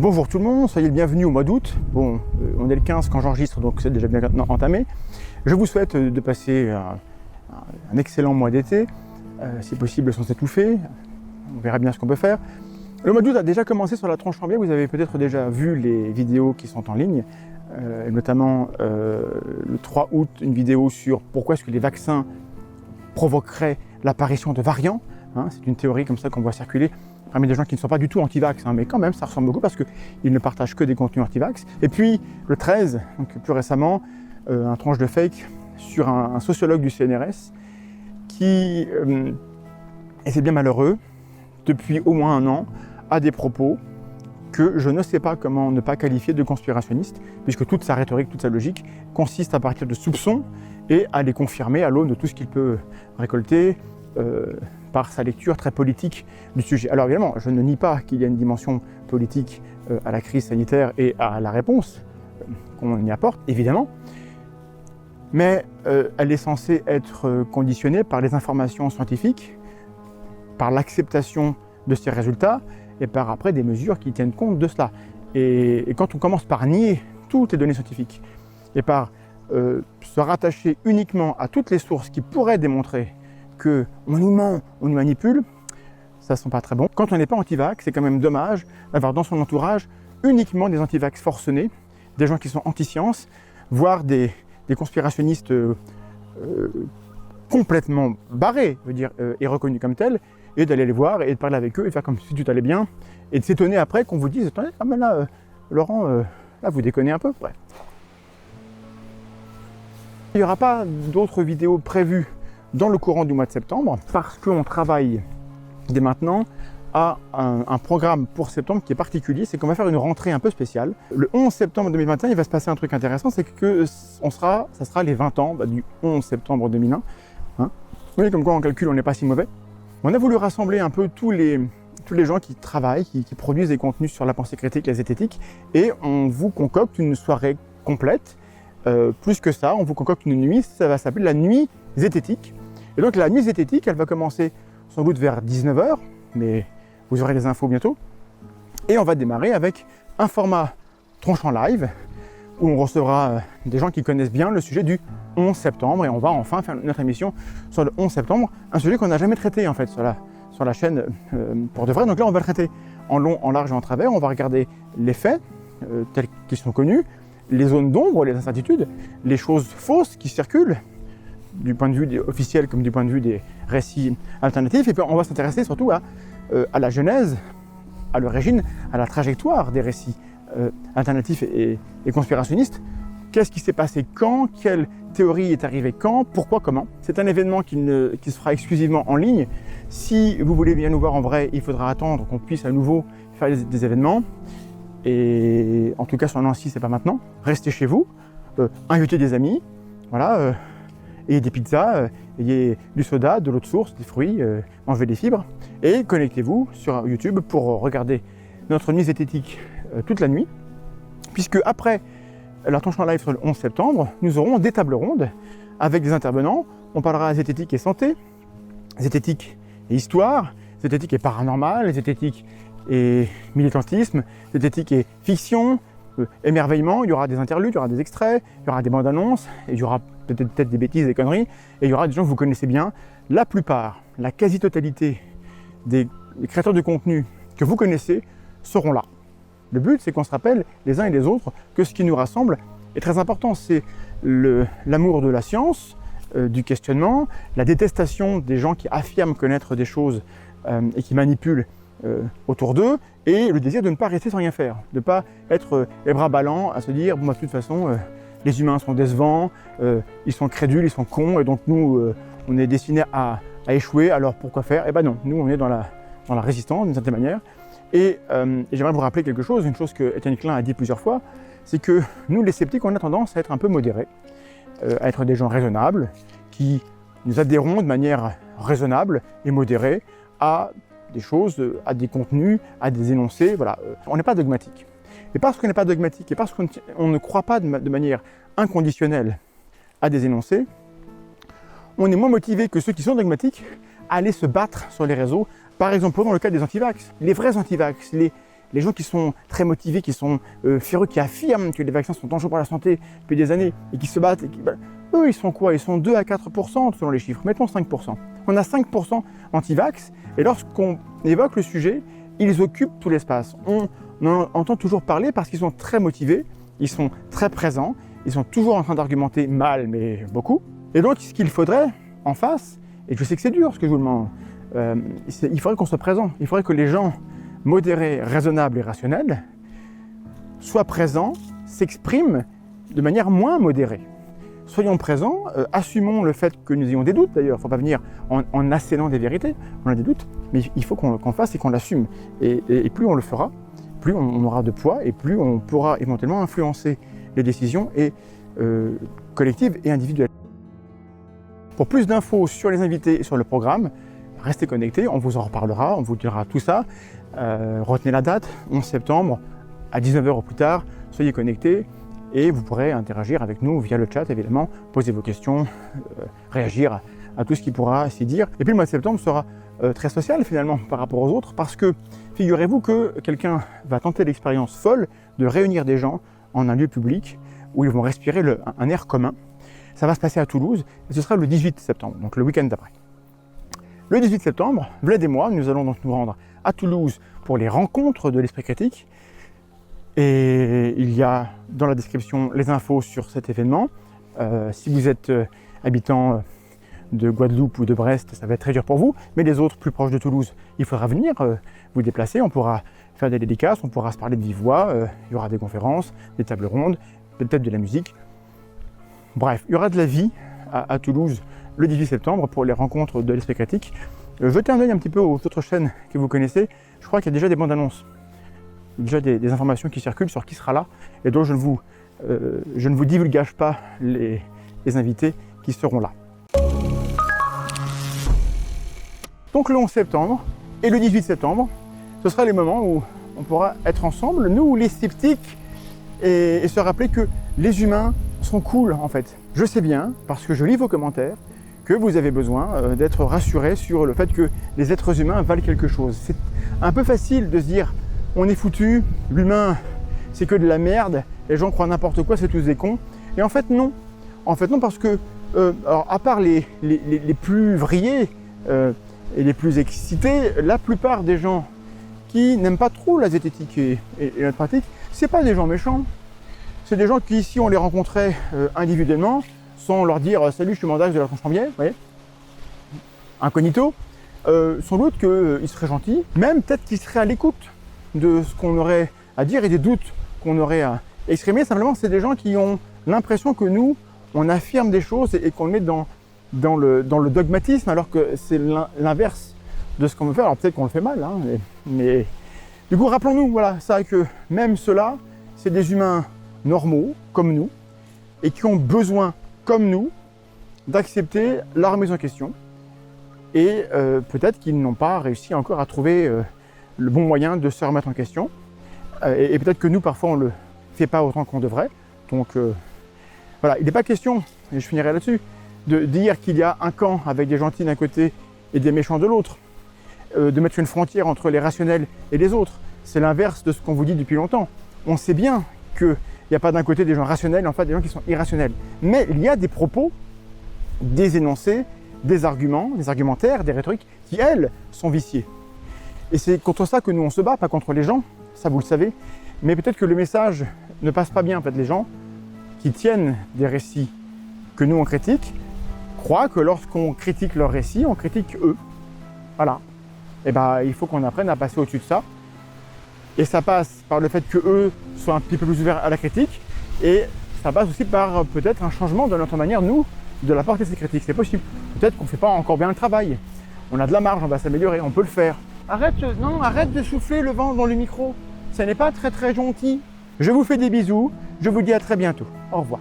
Bonjour tout le monde, soyez le bienvenu au mois d'août. Bon, on est le 15 quand j'enregistre, donc c'est déjà bien entamé. Je vous souhaite de passer un excellent mois d'été, si possible sans s'étouffer. On verra bien ce qu'on peut faire. Le mois d'août a déjà commencé sur la tronche Chambière. Vous avez peut-être déjà vu les vidéos qui sont en ligne, notamment le 3 août, une vidéo sur pourquoi est-ce que les vaccins provoqueraient l'apparition de variants. C'est une théorie comme ça qu'on voit circuler parmi des gens qui ne sont pas du tout anti-vax, mais quand même ça ressemble beaucoup parce qu'ils ne partagent que des contenus anti-vax. Et puis le 13, donc plus récemment, un tranche de fake sur un sociologue du CNRS qui, et c'est bien malheureux, depuis au moins un an, a des propos que je ne sais pas comment ne pas qualifier de conspirationnistes, puisque toute sa rhétorique, toute sa logique consiste à partir de soupçons et à les confirmer à l'aune de tout ce qu'il peut récolter par sa lecture très politique du sujet. Alors évidemment, je ne nie pas qu'il y a une dimension politique à la crise sanitaire et à la réponse qu'on y apporte, évidemment, mais elle est censée être conditionnée par les informations scientifiques, par l'acceptation de ces résultats et par après des mesures qui tiennent compte de cela. Et quand on commence par nier toutes les données scientifiques et par se rattacher uniquement à toutes les sources qui pourraient démontrer qu'on nous ment, on nous manipule, ça ne sent pas très bon. Quand on n'est pas anti-vax, c'est quand même dommage d'avoir dans son entourage uniquement des anti-vax forcenés, des gens qui sont anti-science, voire des conspirationnistes complètement barrés, je veux dire, et reconnus comme tels, et d'aller les voir et de parler avec eux et de faire comme si tout allait bien, et de s'étonner après qu'on vous dise « Attendez, ah mais là, Laurent, là vous déconnez un peu ». Bref. Il n'y aura pas d'autres vidéos prévues dans le courant du mois de septembre, parce qu'on travaille dès maintenant à un programme pour septembre qui est particulier, c'est qu'on va faire une rentrée un peu spéciale. Le 11 septembre 2021, il va se passer un truc intéressant, c'est que ça sera les 20 ans du 11 septembre 2001. Vous voyez comme quoi en calcul on n'est pas si mauvais. On a voulu rassembler un peu tous les gens qui travaillent, qui produisent des contenus sur la pensée critique, la zététique, et on vous concocte une soirée complète. Plus que ça, on vous concocte une nuit, ça va s'appeler la nuit zététique. Et donc la nuit zététique, elle va commencer sans doute vers 19 h, mais vous aurez les infos bientôt. Et on va démarrer avec un format tronche en live, où on recevra des gens qui connaissent bien le sujet du 11 septembre, et on va enfin faire notre émission sur le 11 septembre, un sujet qu'on n'a jamais traité en fait sur la chaîne pour de vrai. Donc là, on va le traiter en long, en large et en travers. On va regarder les faits tels qu'ils sont connus, les zones d'ombre, les incertitudes, les choses fausses qui circulent, du point de vue officiel comme du point de vue des récits alternatifs. Et puis on va s'intéresser surtout à la genèse, à l'origine, à la trajectoire des récits alternatifs et conspirationnistes. Qu'est-ce qui s'est passé quand? Quelle théorie est arrivée quand? Pourquoi? Comment? C'est un événement qui se fera exclusivement en ligne. Si vous voulez bien nous voir en vrai, il faudra attendre qu'on puisse à nouveau faire des événements. Et en tout cas sur Nancy, c'est pas maintenant. Restez chez vous, invitez des amis, voilà, ayez des pizzas, ayez du soda, de l'eau de source, des fruits, mangez des fibres. Et connectez-vous sur YouTube pour regarder notre nuit zététique toute la nuit. Puisque après la tronche en live sur le 11 septembre, nous aurons des tables rondes avec des intervenants. On parlera zététique et santé, zététique et histoire, zététique et paranormal, zététique et militantisme, zététique et fiction, émerveillement. Il y aura des interludes, il y aura des extraits, il y aura des bandes annonces, et il y aura peut-être des bêtises, des conneries, et il y aura des gens que vous connaissez bien. La plupart, la quasi-totalité des créateurs de contenu que vous connaissez seront là. Le but, c'est qu'on se rappelle les uns et les autres que ce qui nous rassemble est très important. C'est l'amour de la science, du questionnement, la détestation des gens qui affirment connaître des choses et qui manipulent autour d'eux, et le désir de ne pas rester sans rien faire, de ne pas être les bras ballants à se dire bon, bah, de toute façon les humains sont décevants, ils sont crédules, ils sont cons, et donc nous on est destinés à échouer, alors pourquoi faire? Eh ben non, nous on est dans la résistance d'une certaine manière. Et j'aimerais vous rappeler quelque chose, une chose que Étienne Klein a dit plusieurs fois, c'est que nous les sceptiques on a tendance à être un peu modérés, à être des gens raisonnables, qui nous adhérons de manière raisonnable et modérée à des choses, à des contenus, à des énoncés, voilà. On n'est pas dogmatique. Et parce qu'on n'est pas dogmatique, et parce qu'on ne croit pas de manière inconditionnelle à des énoncés, on est moins motivé que ceux qui sont dogmatiques à aller se battre sur les réseaux. Par exemple, dans le cas des antivax, les vrais antivax, les gens qui sont très motivés, qui sont férus, qui affirment que les vaccins sont dangereux pour la santé depuis des années et qui se battent, eux, ils sont quoi? Ils sont 2 à 4% selon les chiffres, mettons 5%. On a 5% anti-vax, et lorsqu'on évoque le sujet, ils occupent tout l'espace. On en entend toujours parler parce qu'ils sont très motivés, ils sont très présents, ils sont toujours en train d'argumenter mal, mais beaucoup. Et donc, ce qu'il faudrait en face, et je sais que c'est dur ce que je vous demande, il faudrait qu'on soit présent, il faudrait que les gens modérés, raisonnables et rationnels soient présents, s'expriment de manière moins modérée. Soyons présents, assumons le fait que nous ayons des doutes d'ailleurs, il ne faut pas venir en assénant des vérités, on a des doutes, mais il faut qu'on le fasse et qu'on l'assume. Et plus on le fera, plus on aura de poids et plus on pourra éventuellement influencer les décisions collectives et individuelles. Pour plus d'infos sur les invités et sur le programme, restez connectés, on vous en reparlera, on vous dira tout ça. Retenez la date, 11 septembre, à 19h au plus tard, soyez connectés et vous pourrez interagir avec nous via le chat évidemment, poser vos questions, réagir à tout ce qui pourra s'y dire. Et puis le mois de septembre sera très social finalement par rapport aux autres parce que figurez-vous que quelqu'un va tenter l'expérience folle de réunir des gens en un lieu public où ils vont respirer un air commun. Ça va se passer à Toulouse et ce sera le 18 septembre, donc le week-end d'après. Le 18 septembre, Vlad et moi, nous allons donc nous rendre à Toulouse pour les rencontres de l'Esprit Critique. Et il y a dans la description les infos sur cet événement. Si vous êtes habitant de Guadeloupe ou de Brest, ça va être très dur pour vous. Mais les autres plus proches de Toulouse, il faudra venir vous déplacer. On pourra faire des dédicaces, on pourra se parler de vive voix. Il y aura des conférences, des tables rondes, peut-être de la musique. Bref, il y aura de la vie à Toulouse le 18 septembre pour les rencontres de l'Esprit Critique. Jetez un œil un petit peu aux autres chaînes que vous connaissez. Je crois qu'il y a déjà des bandes annonces, déjà des informations qui circulent sur qui sera là. Et donc je ne vous divulgage pas les invités qui seront là. Donc le 11 septembre et le 18 septembre, ce sera les moments où on pourra être ensemble, nous les sceptiques, et se rappeler que les humains sont cool en fait. Je sais bien, parce que je lis vos commentaires, que vous avez besoin d'être rassurés sur le fait que les êtres humains valent quelque chose. C'est un peu facile de se dire, on est foutu, l'humain c'est que de la merde, les gens croient n'importe quoi, c'est tous des cons. Et en fait non. En fait non, parce que, alors, à part les plus vrillés et les plus excités, la plupart des gens qui n'aiment pas trop la zététique et notre pratique, c'est pas des gens méchants. C'est des gens qui, si on les rencontrait individuellement, sans leur dire « Salut, je suis Mandax de la Tronche-Rambier », vous voyez, incognito, sans doute qu'ils seraient gentils, même peut-être qu'ils seraient à l'écoute de ce qu'on aurait à dire et des doutes qu'on aurait à exprimer. Simplement, c'est des gens qui ont l'impression que nous, on affirme des choses et qu'on met dans le dogmatisme, alors que c'est l'inverse de ce qu'on veut faire. Alors peut-être qu'on le fait mal, hein, mais du coup, rappelons-nous, voilà, ça que même ceux-là, c'est des humains normaux, comme nous, et qui ont besoin, comme nous, d'accepter la remise en question. Et peut-être qu'ils n'ont pas réussi encore à trouver le bon moyen de se remettre en question. Et peut-être que nous, parfois, on ne le fait pas autant qu'on devrait. Donc voilà, il n'est pas question, et je finirai là-dessus, de dire qu'il y a un camp avec des gentils d'un côté et des méchants de l'autre, de mettre une frontière entre les rationnels et les autres. C'est l'inverse de ce qu'on vous dit depuis longtemps. On sait bien qu'il n'y a pas d'un côté des gens rationnels et en fait des gens qui sont irrationnels. Mais il y a des propos, des énoncés, des arguments, des argumentaires, des rhétoriques qui, elles, sont viciées. Et c'est contre ça que nous on se bat, pas contre les gens, ça vous le savez. Mais peut-être que le message ne passe pas bien. En fait, les gens qui tiennent des récits que nous on critique croient que lorsqu'on critique leurs récits, on critique eux. Voilà. Et ben, il faut qu'on apprenne à passer au-dessus de ça. Et ça passe par le fait qu'eux soient un petit peu plus ouverts à la critique. Et ça passe aussi par peut-être un changement de notre manière, nous, de la porter ces critiques. C'est possible. Peut-être qu'on ne fait pas encore bien le travail. On a de la marge, on va s'améliorer, on peut le faire. Arrête de souffler le vent dans le micro. Ça n'est pas très très gentil. Je vous fais des bisous. Je vous dis à très bientôt. Au revoir.